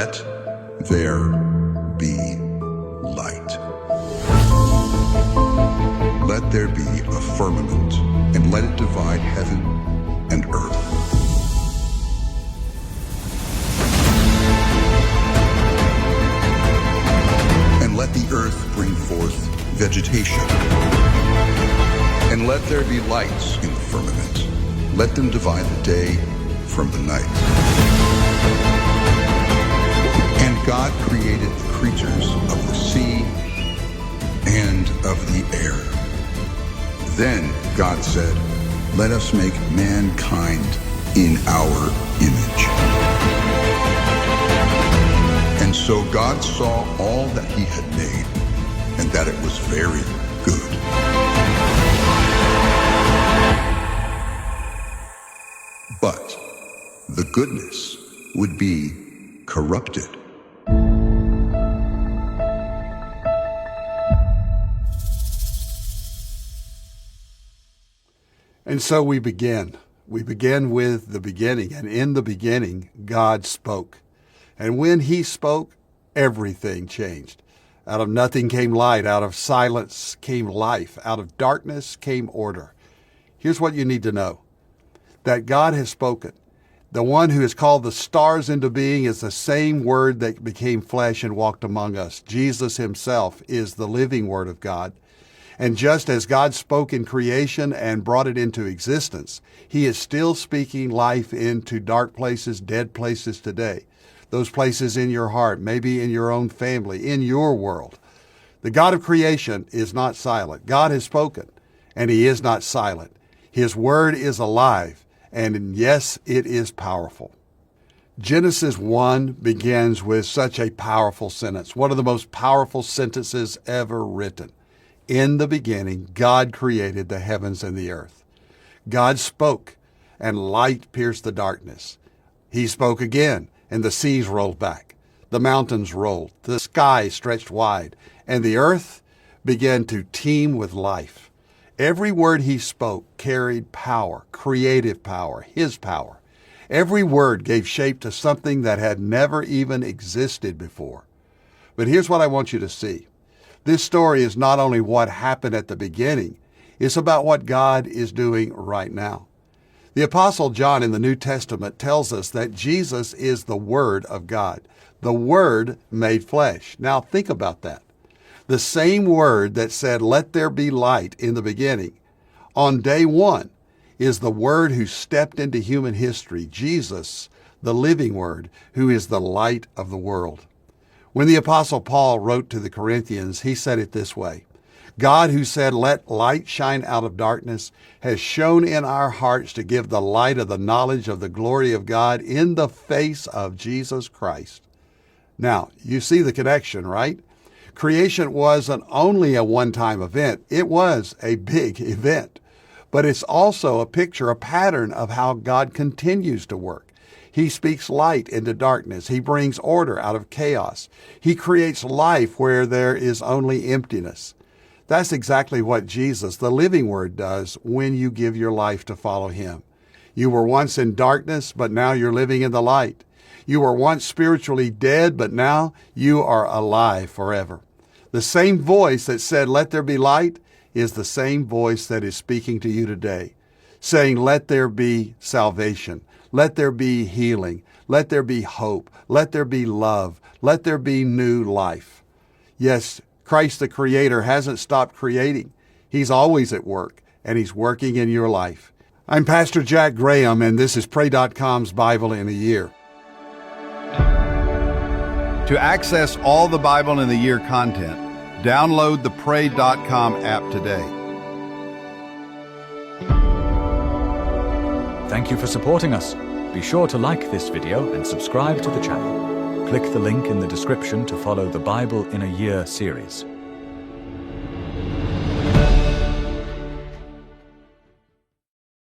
let there be light. Let there be a firmament, and let it divide heaven and earth. And let the earth bring forth vegetation. And let there be lights in the firmament. Let them divide the day from the night. And God created the creatures of the sea and of the air. Then God said, "Let us make mankind in our image." And so God saw all that he had made, and that it was very good. But the goodness would be corrupted. And so we begin. We begin with the beginning. And in the beginning, God spoke. And when he spoke, everything changed. Out of nothing came light. Out of silence came life. Out of darkness came order. Here's what you need to know. That God has spoken. The one who has called the stars into being is the same word that became flesh and walked among us. Jesus himself is the living word of God. And just as God spoke in creation and brought it into existence, he is still speaking life into dark places, dead places today. Those places in your heart, maybe in your own family, in your world. The God of creation is not silent. God has spoken, and he is not silent. His word is alive, and yes, it is powerful. Genesis 1 begins with such a powerful sentence, one of the most powerful sentences ever written. In the beginning, God created the heavens and the earth. God spoke, and light pierced the darkness. He spoke again, and the seas rolled back. The mountains rolled. The sky stretched wide, and the earth began to teem with life. Every word he spoke carried power, creative power, his power. Every word gave shape to something that had never even existed before. But here's what I want you to see. This story is not only what happened at the beginning, it's about what God is doing right now. The Apostle John in the New Testament tells us that Jesus is the Word of God, the Word made flesh. Now think about that. The same Word that said, "Let there be light" in the beginning, on day one, is the Word who stepped into human history, Jesus, the living Word, who is the light of the world. When the Apostle Paul wrote to the Corinthians, he said it this way, "God who said, 'Let light shine out of darkness,' has shone in our hearts to give the light of the knowledge of the glory of God in the face of Jesus Christ." Now, you see the connection, right? Creation wasn't only a one-time event. It was a big event. But it's also a picture, a pattern of how God continues to work. He speaks light into darkness. He brings order out of chaos. He creates life where there is only emptiness. That's exactly what Jesus, the living Word, does when you give your life to follow him. You were once in darkness, but now you're living in the light. You were once spiritually dead, but now you are alive forever. The same voice that said, "Let there be light," is the same voice that is speaking to you today, saying, "Let there be salvation. Let there be healing. Let there be hope. Let there be love. Let there be new life." Yes, Christ the Creator hasn't stopped creating. He's always at work, and he's working in your life. I'm Pastor Jack Graham, and this is Pray.com's Bible in a Year. To access all the Bible in a Year content, download the Pray.com app today. Thank you for supporting us. Be sure to like this video and subscribe to the channel. Click the link in the description to follow the Bible in a Year series.